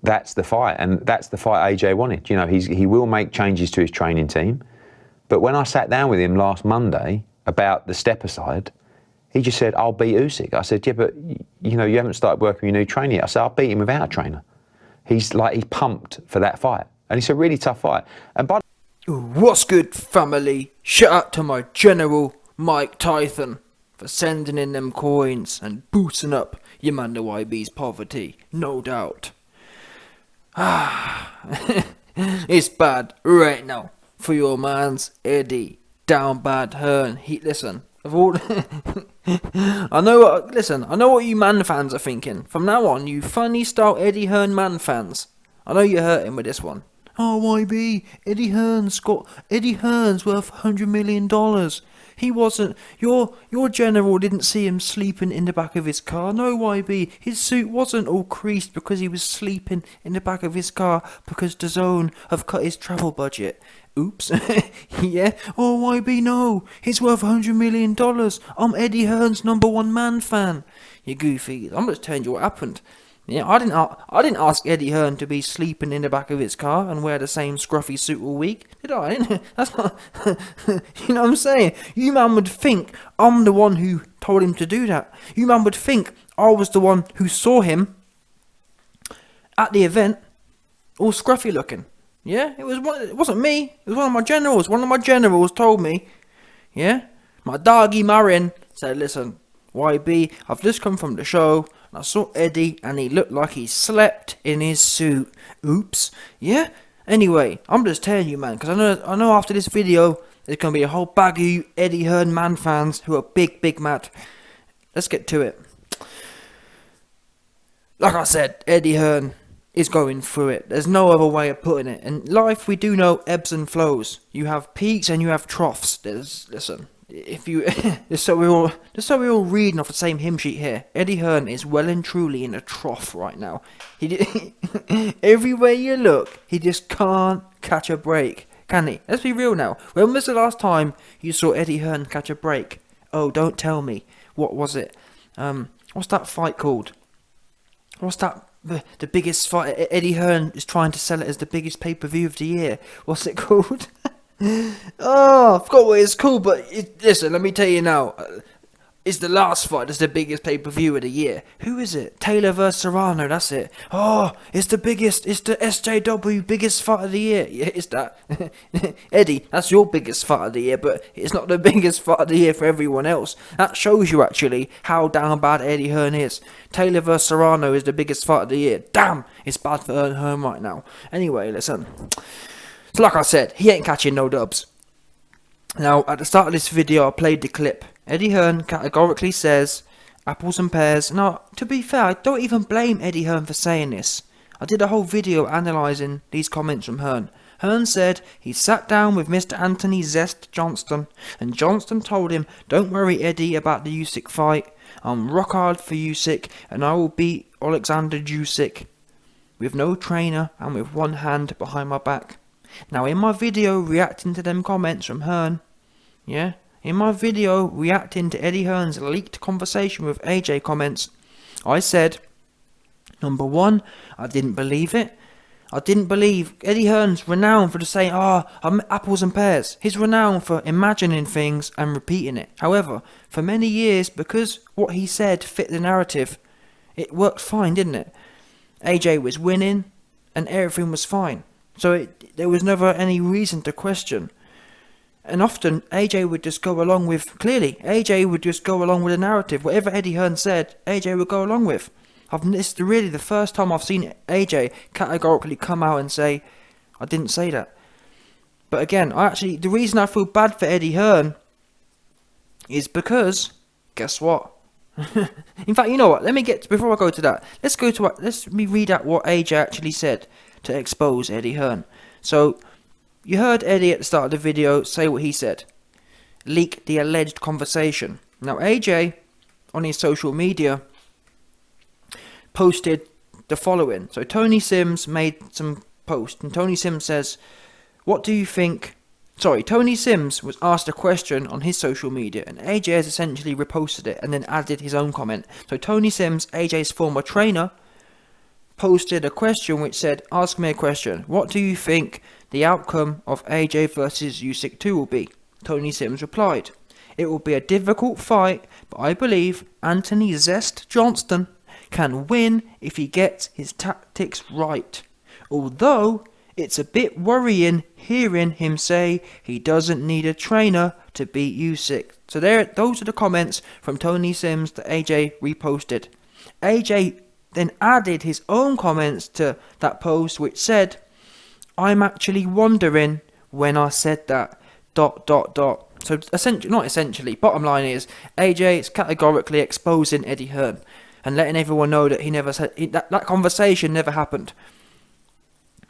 that's the fight, and that's the fight AJ wanted. You know, he will make changes to his training team, but when I sat down with him last Monday about the step aside, he just said, "I'll beat Usyk." I said, "Yeah, but you know, you haven't started working with your new trainer yet." I said, "I'll beat him without a trainer." He's pumped for that fight, and it's a really tough fight. And by What's good, family? Shout out to my general, Mike Tyson, for sending in them coins and boosting up your man the YB's poverty, no doubt. It's bad right now for your man's Eddie down bad Hearn. Listen, of all, I know what you man fans are thinking. From now on, you funny style Eddie Hearn man fans, I know you're hurting with this one. Oh, YB, Eddie Hearn's worth $100 million. He wasn't, your general didn't see him sleeping in the back of his car. No, YB, his suit wasn't all creased because he was sleeping in the back of his car because DAZN have cut his travel budget. Oops. Yeah? Oh, YB, no, he's worth $100 million. I'm Eddie Hearn's #1 man fan. You goofy, I'm just telling you what happened. Yeah, I didn't ask Eddie Hearn to be sleeping in the back of his car and wear the same scruffy suit all week, did I? That's not, you know what I'm saying? You man would think I'm the one who told him to do that. You man would think I was the one who saw him at the event, all scruffy looking. Yeah, it wasn't me. It was one of my generals. One of my generals told me. Yeah, my doggy Marin said, "Listen, YB, I've just come from the show. I saw Eddie and he looked like he slept in his suit." Oops. Yeah? Anyway, I'm just telling you, man, because I know after this video, there's going to be a whole bag of you Eddie Hearn man fans who are big mad. Let's get to it. Like I said, Eddie Hearn is going through it. There's no other way of putting it. In life, we do know ebbs and flows. You have peaks and you have troughs. Listen. If you just so we're all reading off the same hymn sheet here, Eddie Hearn is well and truly in a trough right now. Everywhere you look, he just can't catch a break, can he? Let's be real now. When was the last time you saw Eddie Hearn catch a break? Oh, don't tell me. What was it? What's that fight called? What's that? The biggest fight? Eddie Hearn is trying to sell it as the biggest pay-per-view of the year. What's it called? Oh, I forgot what it's called, but listen, let me tell you now. It's the last fight that's the biggest pay-per-view of the year. Who is it? Taylor vs. Serrano, that's it. Oh, it's the SJW biggest fight of the year. Yeah, it's that. Eddie, that's your biggest fight of the year, but it's not the biggest fight of the year for everyone else. That shows you, actually, how down bad Eddie Hearn is. Taylor vs. Serrano is the biggest fight of the year. Damn, it's bad for Hearn right now. Anyway, listen. So like I said, he ain't catching no dubs. Now, at the start of this video, I played the clip. Eddie Hearn categorically says, apples and pears. Now, to be fair, I don't even blame Eddie Hearn for saying this. I did a whole video analysing these comments from Hearn. Hearn said he sat down with Mr. Anthony Zest Johnston, and Johnston told him, "Don't worry, Eddie, about the Usyk fight. I'm rock hard for Usyk, and I will beat Alexander Usyk with no trainer and with one hand behind my back." Now, in my video reacting to them comments from Hearn, yeah, in my video reacting to Eddie Hearn's leaked conversation with AJ comments, I said, number one, I didn't believe it. I didn't believe Eddie Hearn's renowned for just saying, I'm apples and pears. He's renowned for imagining things and repeating it. However, for many years, because what he said fit the narrative, it worked fine, didn't it? AJ was winning and everything was fine. So there was never any reason to question. And often AJ would just go along with, AJ would just go along with the narrative. Whatever Eddie Hearn said, AJ would go along with. This is really the first time I've seen AJ categorically come out and say, I didn't say that. But again, the reason I feel bad for Eddie Hearn is because, guess what? In fact, you know what? Before I go to that, let me read out what AJ actually said to expose Eddie Hearn. So, you heard Eddie at the start of the video say what he said. Leak the alleged conversation. Now, AJ, on his social media, posted the following. So, Tony Sims made some post, and Tony Sims says, what do you think... Sorry, Tony Sims was asked a question on his social media, and AJ has essentially reposted it and then added his own comment. So, Tony Sims, AJ's former trainer, posted a question which said, ask me a question. What do you think the outcome of AJ versus Usyk 2 will be? Tony Sims replied, it will be a difficult fight, but I believe Anthony Zest Johnston can win if he gets his tactics right. Although it's a bit worrying hearing him say he doesn't need a trainer to beat Usyk. So those are the comments from Tony Sims that AJ reposted. AJ then added his own comments to that post which said, I'm actually wondering when I said that, ... So bottom line is, AJ is categorically exposing Eddie Hearn and letting everyone know that he never said, that conversation never happened.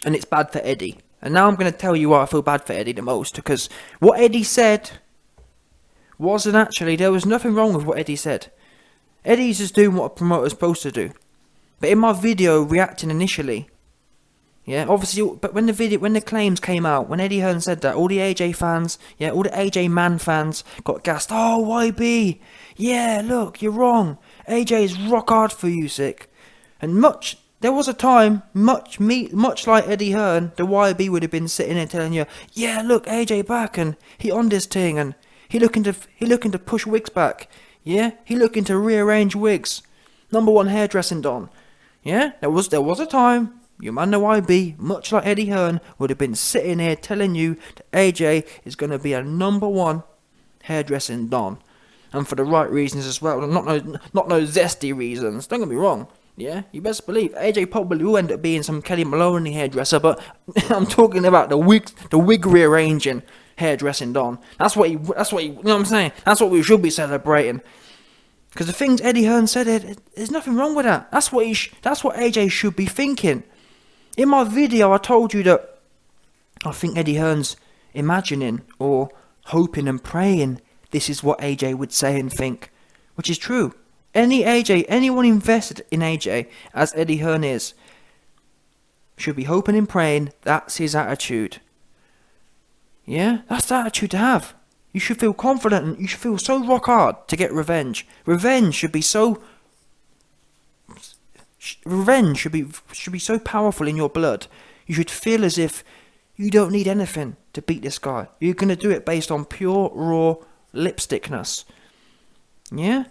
And it's bad for Eddie. And now I'm going to tell you why I feel bad for Eddie the most, because what Eddie said wasn't actually, there was nothing wrong with what Eddie said. Eddie's just doing what a promoter's supposed to do. But in my video reacting initially, yeah, obviously, but when the claims came out, when Eddie Hearn said that, all the AJ fans, yeah, all the AJ Man fans got gassed. Oh, YB, yeah, look, you're wrong. AJ is rock hard for Usyk. And there was a time, much like Eddie Hearn, the YB would have been sitting there telling you, yeah, look, AJ back, and he on this thing, and he looking to push wigs back, yeah, he looking to rearrange wigs. #1 hairdressing Don, yeah, there was a time. You man the YB, much like Eddie Hearn, would have been sitting here telling you that AJ is going to be a #1 hairdressing Don. And for the right reasons as well, not no zesty reasons, don't get me wrong. Yeah, you best believe AJ probably will end up being some Kelly Maloney hairdresser, but I'm talking about the wig rearranging hairdressing Don. That's what he, you know what I'm saying? That's what we should be celebrating. Because the things Eddie Hearn said, there's nothing wrong with that. That's what AJ should be thinking. In my video, I told you that I think Eddie Hearn's imagining or hoping and praying this is what AJ would say and think, which is true. Anyone invested in AJ, as Eddie Hearn is, should be hoping and praying that's his attitude. Yeah, that's the attitude to have. You should feel confident and you should feel so rock hard to get revenge. Revenge should be so powerful in your blood. You should feel as if you don't need anything to beat this guy. You're going to do it based on pure, raw lipstickness. Yeah?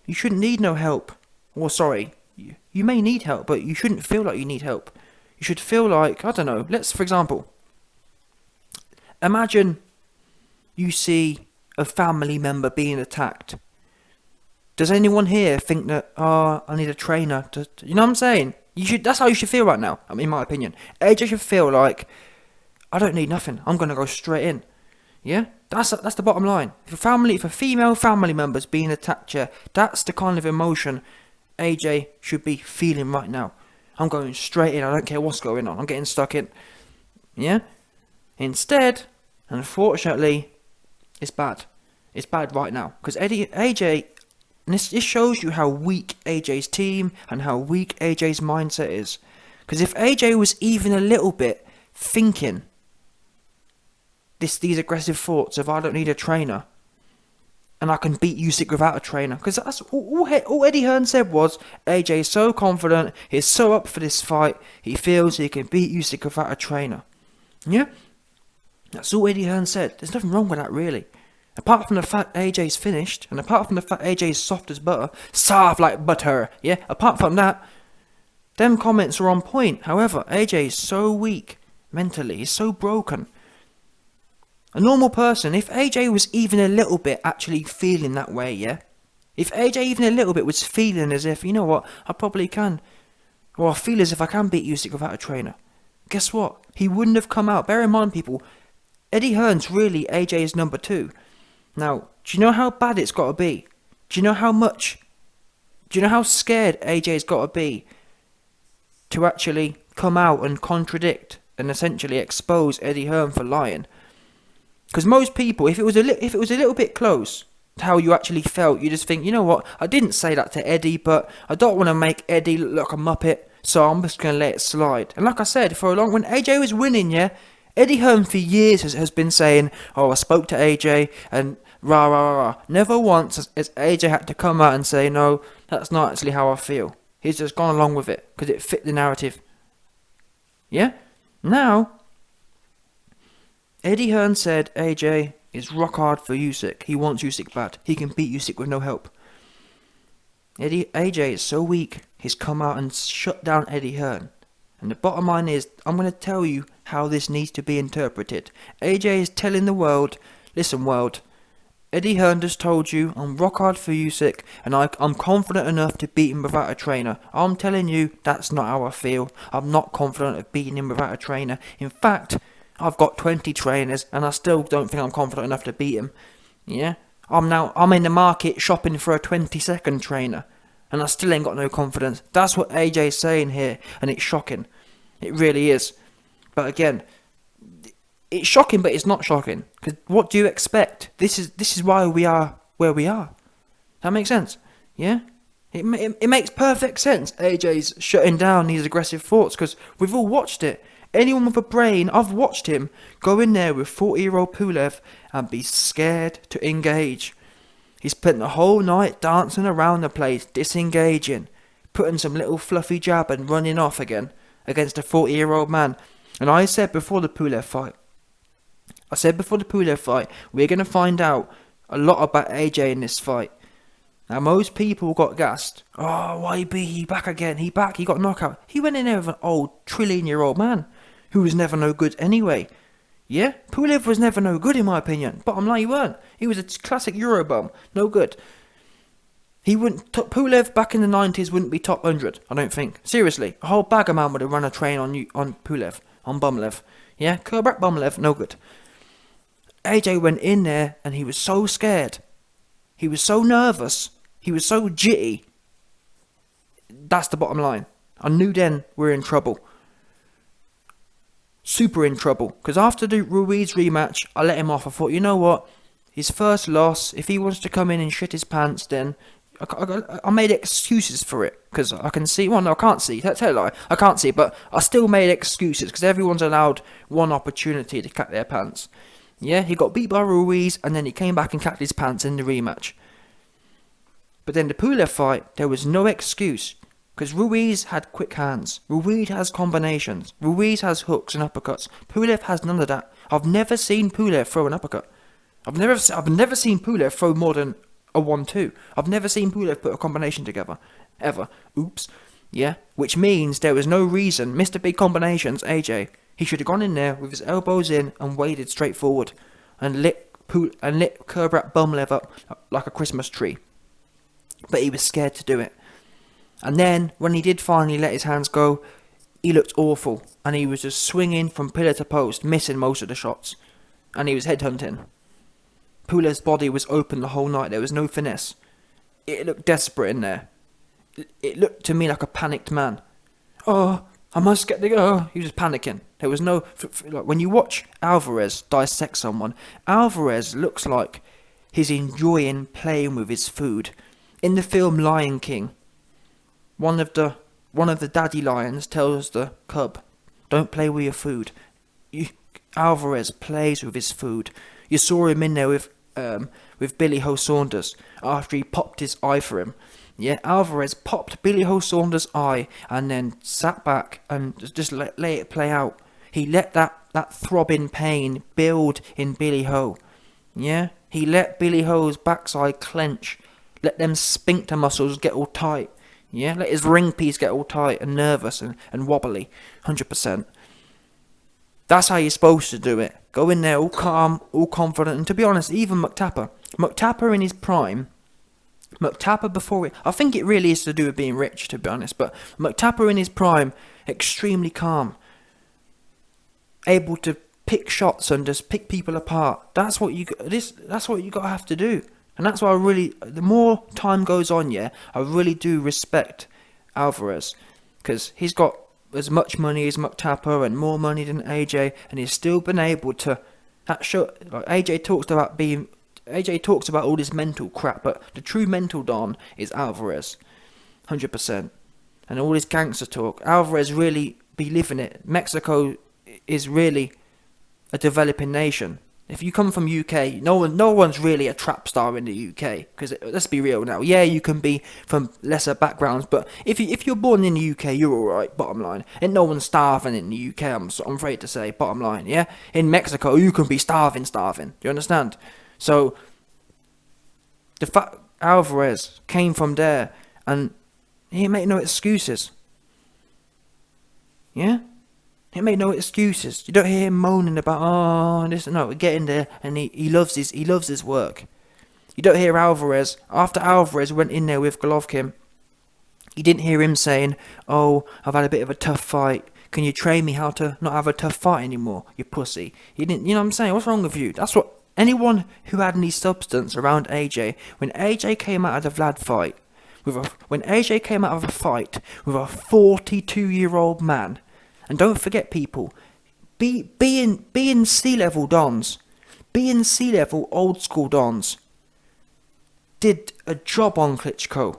You shouldn't need no help. Or sorry, you may need help, but you shouldn't feel like you need help. You should feel like, I don't know, for example, imagine you see a family member being attacked. Does anyone here think that, I need a trainer to you know what I'm saying? That's how you should feel right now, in my opinion. AJ should feel like, I don't need nothing, I'm going to go straight in. Yeah? That's the bottom line. If a female family member's being attacked, yeah, that's the kind of emotion AJ should be feeling right now. I'm going straight in, I don't care what's going on, I'm getting stuck in. Yeah? Instead, unfortunately, it's bad. It's bad right now. Because AJ, and this shows you how weak AJ's team and how weak AJ's mindset is. Because if AJ was even a little bit thinking these aggressive thoughts of I don't need a trainer and I can beat Usyk without a trainer, because that's all Eddie Hearn said was AJ is so confident, he's so up for this fight, he feels he can beat Usyk without a trainer. Yeah? That's all Eddie Hearn said. There's nothing wrong with that, really. Apart from the fact AJ's finished, and apart from the fact AJ's soft as butter, soft like butter, yeah? Apart from that, them comments are on point. However, AJ is so weak mentally, he's so broken. A normal person, if AJ was even a little bit actually feeling that way, yeah? If AJ even a little bit was feeling as if, you know what, I probably can, or I feel as if I can beat Usyk without a trainer, guess what? He wouldn't have come out. Bear in mind, people, Eddie Hearn's really AJ's #2. Now, do you know how bad it's got to be? Do you know how scared AJ's got to be to actually come out and contradict and essentially expose Eddie Hearn for lying? Because most people, if it was a little bit close to how you actually felt, you just think, you know what, I didn't say that to Eddie, but I don't want to make Eddie look like a muppet, so I'm just going to let it slide. And like I said, when AJ was winning, yeah, Eddie Hearn for years has been saying, oh, I spoke to AJ, and rah. Never once has AJ had to come out and say, no, that's not actually how I feel. He's just gone along with it because it fit the narrative. Yeah? Now, Eddie Hearn said AJ is rock hard for Usyk. He wants Usyk bad. He can beat Usyk with no help. AJ is so weak, he's come out and shut down Eddie Hearn. And the bottom line is, I'm going to tell you how this needs to be interpreted. AJ is telling the world, listen world, Eddie Hearn just told you I'm rock hard for Usyk and I'm confident enough to beat him without a trainer. I'm telling you, that's not how I feel. I'm not confident of beating him without a trainer. In fact, I've got 20 trainers and I still don't think I'm confident enough to beat him. Yeah? I'm in the market shopping for a 20-second trainer and I still ain't got no confidence. That's what AJ's saying here, and it's shocking. It really is. But again, it's shocking, but it's not shocking. Because what do you expect? This is why we are where we are. That makes sense? Yeah? It makes perfect sense. AJ's shutting down these aggressive thoughts because we've all watched it. Anyone with a brain, I've watched him go in there with 40-year-old Pulev and be scared to engage. He spent the whole night dancing around the place, disengaging, putting some little fluffy jab and running off again against a 40-year-old man. And I said before the Pulev fight, we're going to find out a lot about AJ in this fight. Now, most people got gassed. Oh, why be he back again? He got knockout. He went in there with an old trillion-year-old man who was never no good anyway. Yeah, Pulev was never no good in my opinion. Bottom line, he weren't. He was a classic Eurobum. No good. Pulev back in the 90s wouldn't be top 100, I don't think. Seriously, a whole bag of man would have run a train on Pulev, on Bumlev. Yeah, Kubrat Bumlev, no good. AJ went in there and he was so scared. He was so nervous. He was so jitty. That's the bottom line. I knew then we're in trouble. Super in trouble. Because after the Ruiz rematch, I let him off. I thought, you know what? His first loss, if he wants to come in and shit his pants, then I made excuses for it. Because I can see, well no, I can't see. Tell a lie. I can't see, but I still made excuses. Because everyone's allowed one opportunity to cat their pants. Yeah, he got beat by Ruiz and then he came back and cacked his pants in the rematch. But then the Pulev fight, there was no excuse. Because Ruiz had quick hands. Ruiz has combinations. Ruiz has hooks and uppercuts. Pulev has none of that. I've never seen Pulev throw an uppercut. I've never seen Pulev throw more than a 1-2. I've never seen Pulev put a combination together. Ever. Oops. Yeah. Which means there was no reason. Mr. Big Combinations, AJ, he should have gone in there with his elbows in and waded straight forward. And lit Kubrat Bumlev up like a Christmas tree. But he was scared to do it. And then, when he did finally let his hands go, he looked awful. And he was just swinging from pillar to post, missing most of the shots. And he was headhunting. Pulev's body was open the whole night. There was no finesse. It looked desperate in there. It looked to me like a panicked man. Oh, I must get the go. Oh, he was panicking. There was no... Like, when you watch Alvarez dissect someone, Alvarez looks like he's enjoying playing with his food. In the film Lion King, one of the daddy lions tells the cub, "Don't play with your food." Alvarez plays with his food. You saw him in there with Billy Ho Saunders after he popped his eye for him. Yeah, Alvarez popped Billy Ho Saunders' eye and then sat back and just let it play out. He let that throbbing pain build in Billy Ho. Yeah, he let Billy Ho's backside clench. Let them sphincter muscles get all tight. Yeah, let his ring piece get all tight and nervous and wobbly. 100%. That's how you're supposed to do it. Go in there all calm, all confident. And to be honest, even McTapper in his prime, McTapper before it, I think it really is to do with being rich, to be honest. But McTapper in his prime, extremely calm. Able to pick shots and just pick people apart. That's what you gotta have to do. And that's why the more time goes on, yeah, I really do respect Alvarez. Because he's got as much money as McTapper and more money than AJ, and he's still been able to... AJ talks about all this mental crap, but the true mental Don is Alvarez. 100%. And all this gangster talk, Alvarez really be living it. Mexico is really a developing nation. If you come from UK, no one's really a trap star in the UK. Because let's be real now. Yeah, you can be from lesser backgrounds, but if you're born in the UK, you're alright. Bottom line, and no one's starving in the UK. I'm afraid to say. Bottom line, yeah. In Mexico, you can be starving. Do you understand? So the fact Alvarez came from there, and he made no excuses. Yeah. He made no excuses. You don't hear him moaning about this. No, get in there, and he loves his work. You don't hear Alvarez after Alvarez went in there with Golovkin. You didn't hear him saying, "Oh, I've had a bit of a tough fight. Can you train me how to not have a tough fight anymore, you pussy?" He didn't. You know what I'm saying? What's wrong with you? That's what anyone who had any substance around AJ. When AJ came out of the Vlad fight, when AJ came out of a fight with a 42-year-old man. And don't forget, people, being sea-level dons, being sea-level old-school dons, did a job on Klitschko,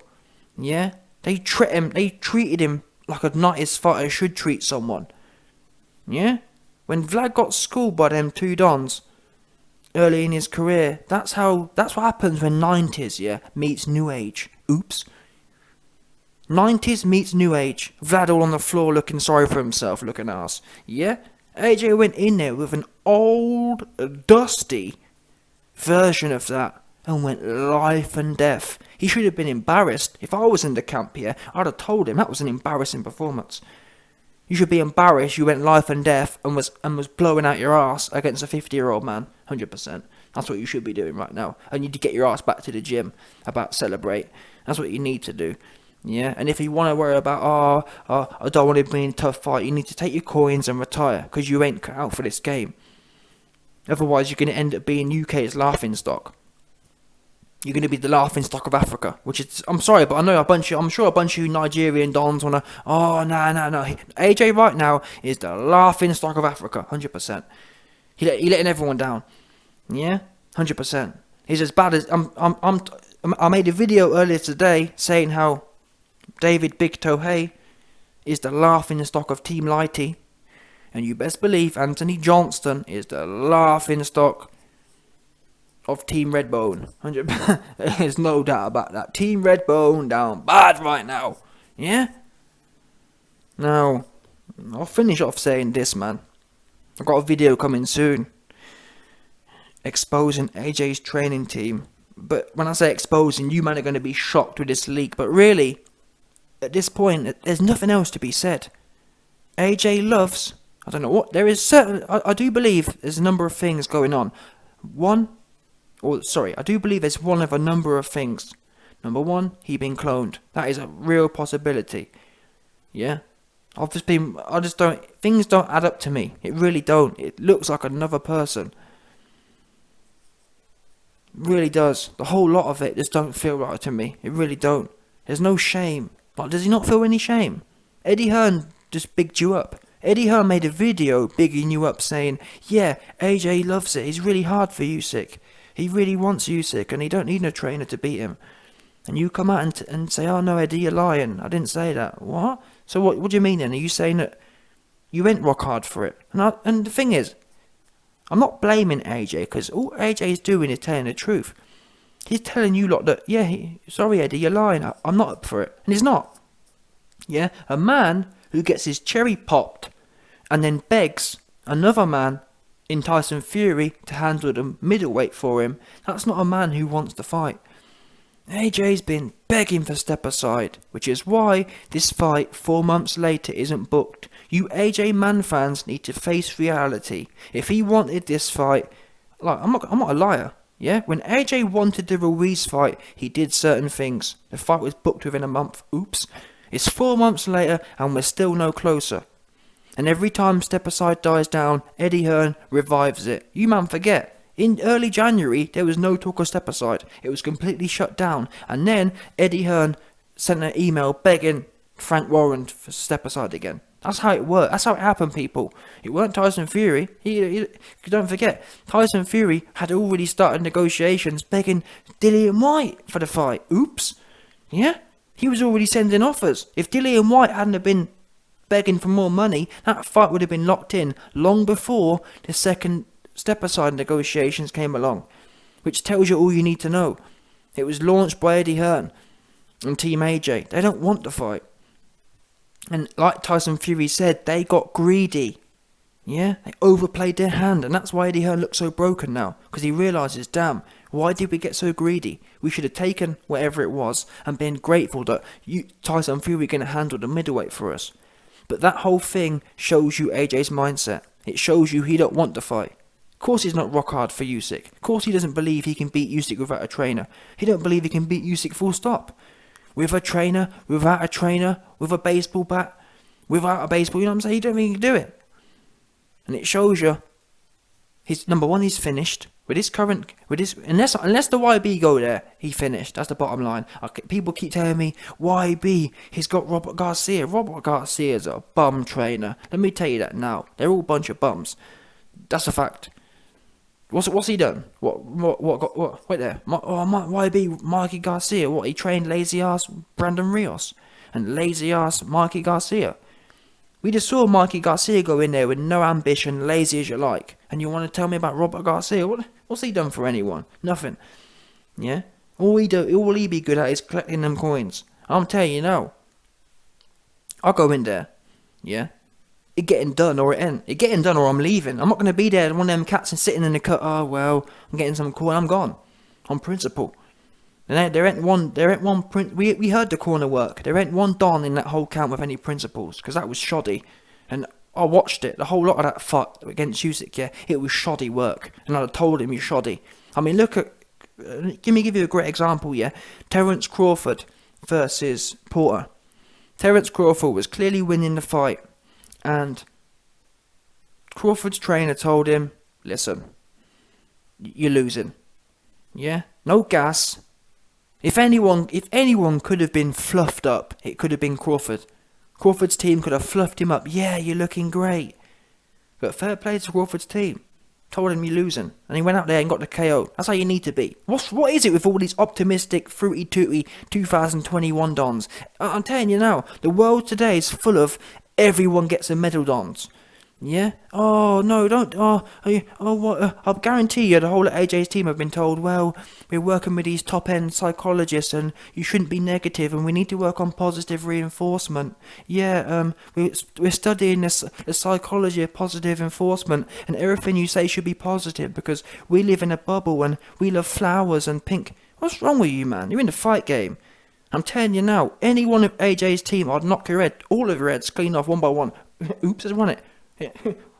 yeah? They treated him like a nice fighter should treat someone, yeah? When Vlad got schooled by them two dons early in his career, that's what happens when 90s, yeah, meets New Age. Oops. 90s meets New Age. Vlad all on the floor looking sorry for himself, looking ass. Yeah? AJ went in there with an old, dusty version of that and went life and death. He should have been embarrassed. If I was in the camp here, I'd have told him that was an embarrassing performance. You should be embarrassed you went life and death and was blowing out your ass against a 50-year-old man. 100%. That's what you should be doing right now. And you need to get your ass back to the gym. Celebrate. That's what you need to do. Yeah, and if you want to worry about, I don't want to be in a tough fight, you need to take your coins and retire, because you ain't cut out for this game. Otherwise, you're going to end up being UK's laughingstock. You're going to be the laughingstock of Africa, which is, I'm sorry, but I'm sure a bunch of you Nigerian dons want to, no. AJ right now is the laughingstock of Africa, 100%. He letting everyone down. Yeah, 100%. He's as bad as, I made a video earlier today saying how David Big Toe Hay is the laughingstock of Team Lighty, and you best believe Anthony Johnston is the laughingstock of Team Redbone. 100%. There's no doubt about that. Team Redbone down bad right now. Yeah? Now, I'll finish off saying this, man. I've got a video coming soon exposing AJ's training team. But when I say exposing, you men are going to be shocked with this leak. But really, at this point, there's nothing else to be said. AJ loves, I don't know what, there is certain, I do believe there's a number of things going on. I do believe there's one of a number of things. Number one, he been cloned. That is a real possibility. Yeah? Things don't add up to me. It really don't. It looks like another person. Really does. The whole lot of it just don't feel right to me. It really don't. There's no shame. Like, does he not feel any shame? Eddie Hearn just bigged you up. Eddie Hearn made a video bigging you up saying, yeah, AJ loves it. He's really hard for Usyk. He really wants Usyk and he don't need a trainer to beat him. And you come out and say, oh no, Eddie, you're lying. I didn't say that. What? So what do you mean then? Are you saying that you went rock hard for it? And the thing is, I'm not blaming AJ, because all AJ is doing is telling the truth. He's telling you lot that, yeah, sorry Eddie, you're lying, I'm not up for it. And he's not. Yeah, a man who gets his cherry popped and then begs another man in Tyson Fury to handle the middleweight for him, that's not a man who wants to fight. AJ's been begging for step aside, which is why this fight 4 months later isn't booked. You AJ Man fans need to face reality. If he wanted this fight, like I'm not a liar. Yeah, when AJ wanted the Ruiz fight, he did certain things. The fight was booked within a month. Oops. It's 4 months later and we're still no closer. And every time Step Aside dies down, Eddie Hearn revives it. You man forget. In early January, there was no talk of Step Aside. It was completely shut down. And then Eddie Hearn sent an email begging Frank Warren for Step Aside again. That's how it worked. That's how it happened, people. It weren't Tyson Fury. Don't forget, Tyson Fury had already started negotiations begging Dillian White for the fight. Oops. Yeah? He was already sending offers. If Dillian White hadn't have been begging for more money, that fight would have been locked in long before the second step-aside negotiations came along, which tells you all you need to know. It was launched by Eddie Hearn and Team AJ. They don't want to fight. And like Tyson Fury said, they got greedy. Yeah, they overplayed their hand, and that's why Eddie Hearn looks so broken now, because he realises, damn, why did we get so greedy? We should have taken whatever it was and been grateful that Tyson Fury going to handle the middleweight for us. But that whole thing shows you AJ's mindset. It shows you he don't want to fight. Of course he's not rock hard for Usyk. Of course he doesn't believe he can beat Usyk without a trainer. He don't believe he can beat Usyk full stop. With a trainer, without a trainer, with a baseball bat, without a baseball, you know what I'm saying? He don't think he can do it. And it shows you, number one, he's finished. Unless the YB go there, he finished. That's the bottom line. People keep telling me, YB, he's got Robert Garcia. Robert Garcia's a bum trainer. Let me tell you that now. They're all a bunch of bums. That's a fact. What's he done? What? Wait there. YB, Mikey Garcia. What? He trained lazy ass Brandon Rios and lazy ass Mikey Garcia. We just saw Mikey Garcia go in there with no ambition, lazy as you like. And you want to tell me about Robert Garcia? What's he done for anyone? Nothing. Yeah? All he be good at is collecting them coins. I'm telling you now. I'll go in there. Yeah? It getting done or it ain't. It getting done or I'm leaving. I'm not going to be there one of them cats and sitting in the cut. Oh, well, I'm getting some coin. I'm gone. On principle. There ain't one we heard the corner work. There ain't one Don in that whole camp with any principles, because that was shoddy. And I watched it, the whole lot of that fight against Usyk, yeah, it was shoddy work. And I told him he's shoddy. I mean, look at, give you a great example, yeah. Terence Crawford versus Porter. Terence Crawford was clearly winning the fight, and Crawford's trainer told him, listen, you're losing. Yeah? No gas. If anyone could have been fluffed up, it could have been Crawford. Crawford's team could have fluffed him up. Yeah, you're looking great. But fair play to Crawford's team. Told him you're losing. And he went out there and got the KO. That's how you need to be. What is it with all these optimistic, fruity-tooty 2021 dons? I'm telling you now, the world today is full of everyone gets a medal dons. Yeah? Oh, no, don't. What? I'll guarantee you the whole of AJ's team have been told, well, we're working with these top-end psychologists and you shouldn't be negative and we need to work on positive reinforcement. Yeah, we're studying the psychology of positive reinforcement, and everything you say should be positive because we live in a bubble and we love flowers and pink. What's wrong with you, man? You're in the fight game. I'm telling you now, any one of AJ's team, I'd knock your head, all of your heads clean off one by one. Oops, I won it.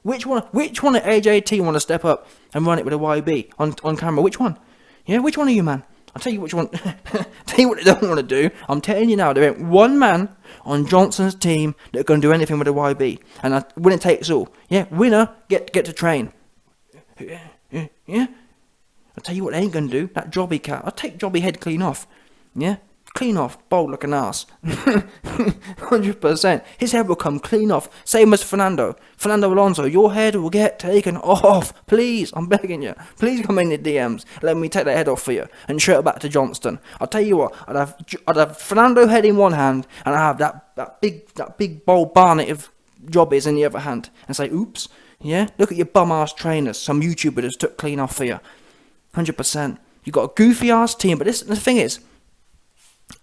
Which one at AJ team want to step up and run it with a YB on camera? Which one? Yeah, which one are you, man? I'll tell you which one. Tell you what they don't want to do. I'm telling you now, there ain't one man on Johnson's team that can do anything with a YB. And winner takes all. Yeah, winner get to train. Yeah. I'll tell you what they ain't going to do. That Jobby cat. I'll take Jobby head clean off. Yeah. Clean off, bold looking ass. 100%. His head will come clean off. Same as Fernando Alonso, your head will get taken off. Please, I'm begging you. Please come in the DMs. Let me take that head off for you and show it back to Johnston. I'll tell you what, I'd have Fernando head in one hand and I'd have that big bold Barnett of Jobbies in the other hand and say, oops, yeah, look at your bum ass trainers. Some YouTuber just took clean off for you. 100%. You got a goofy ass team, but the thing is,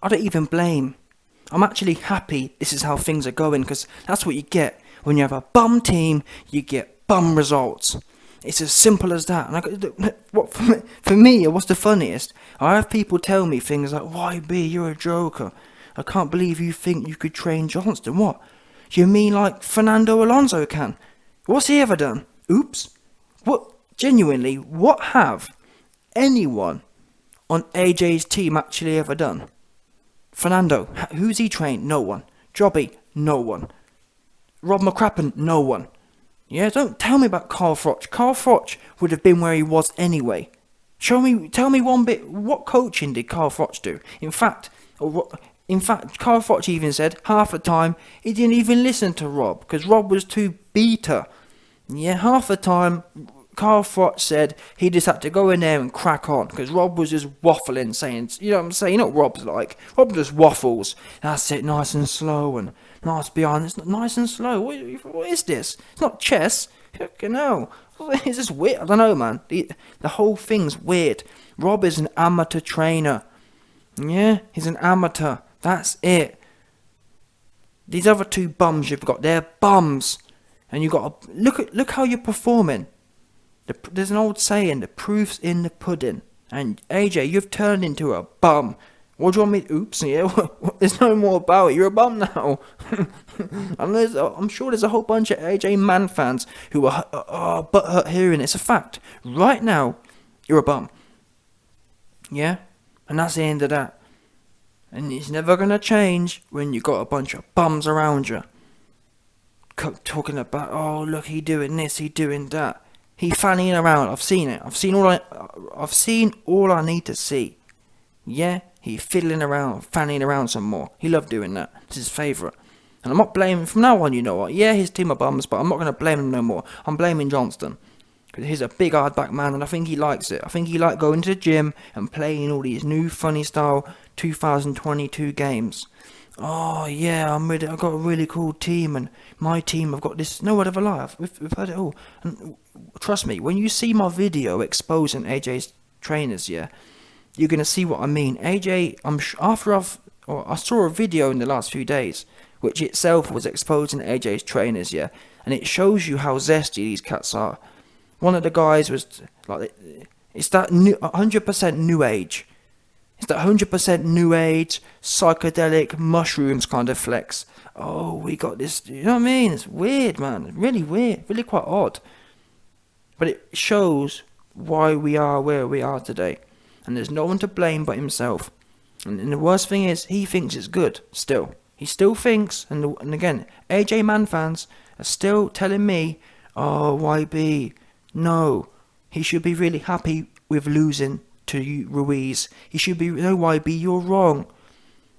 I don't even blame. I'm actually happy this is how things are going, because that's what you get. When you have a bum team, you get bum results. It's as simple as that. And for me, what's the funniest? I have people tell me things like, YB, you're a joker. I can't believe you think you could train Johnston. What? You mean like Fernando Alonso can? What's he ever done? Oops. What? Genuinely, what have anyone on AJ's team actually ever done? Fernando, who's he trained? No one. Jobby, no one. Rob McCrappen, no one. Yeah, don't tell me about Carl Froch. Carl Froch would have been where he was anyway. Tell me one bit, what coaching did Carl Froch do? In fact, Carl Froch even said half the time he didn't even listen to Rob, because Rob was too beta. Yeah, half the time Carl Froch said he just had to go in there and crack on, because Rob was just waffling, saying, you know what I'm saying? You know what Rob's like? Rob just waffles. That's it, nice and slow and nice behind. It's not nice and slow. What is this? It's not chess. Fucking hell. It's just weird. I don't know, man. The whole thing's weird. Rob is an amateur trainer. Yeah, he's an amateur. That's it. These other two bums you've got, they're bums. And you got to look how you're performing. There's an old saying, the proof's in the pudding. And AJ, you've turned into a bum. What do you want me? Oops, yeah. There's no more about it. You're a bum now. And I'm sure there's a whole bunch of AJ Man fans who are butthurt hearing it. It's a fact. Right now, you're a bum. Yeah, and that's the end of that. And it's never gonna change when you got a bunch of bums around you. Talking about, oh look, he doing this, he doing that. He fannying around. I've seen it. I've seen all I need to see. Yeah, he fiddling around, fannying around some more. He loved doing that. It's his favourite. And I'm not blaming, from now on, you know what? Yeah, his team are bums, but I'm not going to blame him no more. I'm blaming Johnston. Because he's a big hard back man, and I think he likes it. I think he likes going to the gym and playing all these new funny style 2022 games. Oh yeah, I've got a really cool team, and my team, I've got this. No, whatever lie, we've heard it all. And trust me, when you see my video exposing AJ's trainers, yeah, you're gonna see what I mean. AJ, I saw a video in the last few days, which itself was exposing AJ's trainers, yeah, and it shows you how zesty these cats are. One of the guys was like, it's that 100% new age. It's that 100% new age, psychedelic, mushrooms kind of flex. Oh, we got this, you know what I mean? It's weird, man. Really weird. Really quite odd. But it shows why we are where we are today. And there's no one to blame but himself. And the worst thing is, he thinks it's good, still. He still thinks, and again, AJ Man fans are still telling me, oh, YB, no, he should be really happy with losing to Ruiz. He should be, no, YB, you're wrong.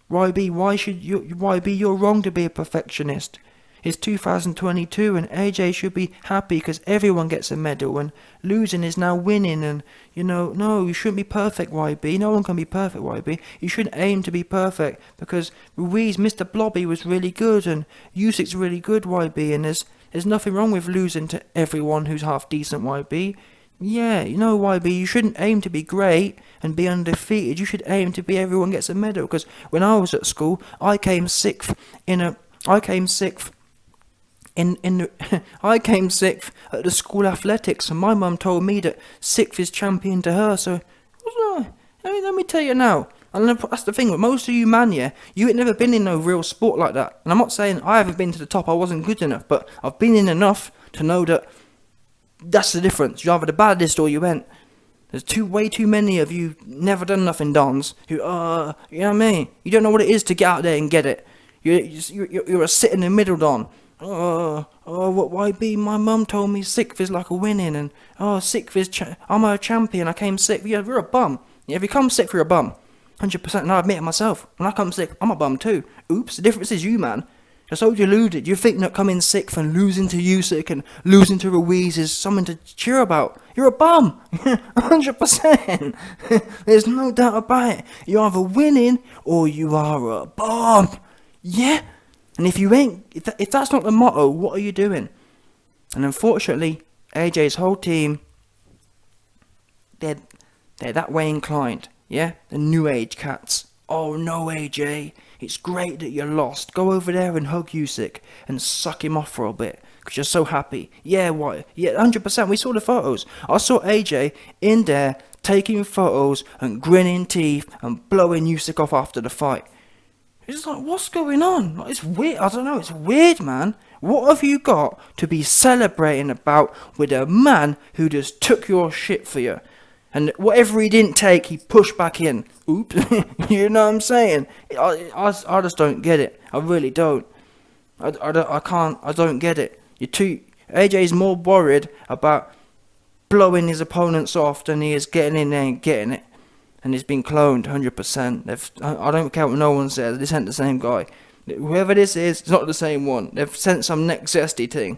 YB, you're wrong to be a perfectionist. It's 2022 and AJ should be happy because everyone gets a medal and losing is now winning, and you know, no, you shouldn't be perfect, YB. No one can be perfect, YB. You shouldn't aim to be perfect because Ruiz, Mr. Blobby was really good and Usyk's really good, YB, and there's nothing wrong with losing to everyone who's half decent, YB. Yeah, you know, YB, you shouldn't aim to be great and be undefeated. You should aim to be everyone gets a medal. Because when I was at school, I came sixth at the school athletics, and my mum told me that sixth is champion to her. So, let me tell you now. And that's the thing with most of you, man. Yeah, you ain't never been in no real sport like that. And I'm not saying I haven't been to the top. I wasn't good enough, but I've been in enough to know that. That's the difference. You're either the baddest or you ain't. There's way too many of you never done nothing dons who, you know what I mean? You don't know what it is to get out there and get it. You're a sit in the middle don. What YB? My mum told me sixth is like a winning, and sixth is I'm a champion. I came sixth. Yeah, you're a bum. Yeah, if you come sixth, you're a bum. 100%. And I admit it myself. When I come sixth, I'm a bum too. Oops. The difference is you, man. You're so deluded. You think that coming sixth and losing to Usyk and losing to Ruiz is something to cheer about. You're a bum. 100%. There's no doubt about it. You're either winning or you are a bum. Yeah. And if you ain't, if that's not the motto, what are you doing? And unfortunately, AJ's whole team, they're that way inclined. Yeah. The new age cats. Oh no, AJ. It's great that you lost. Go over there and hug Usyk and suck him off for a bit because you're so happy. Yeah, what? Yeah, 100%. We saw the photos. I saw AJ in there taking photos and grinning teeth and blowing Usyk off after the fight. It's like, what's going on? Like, it's weird. I don't know. It's weird, man. What have you got to be celebrating about with a man who just took your shit for you? And whatever he didn't take, he pushed back in. Oops. You know what I'm saying? I just don't get it. I really don't. I don't get it. AJ's more worried about blowing his opponents off than he is getting in there and getting it. And he's been cloned 100%. I don't care what no one says. This ain't the same guy. Whoever this is, it's not the same one. They've sent some next zesty thing.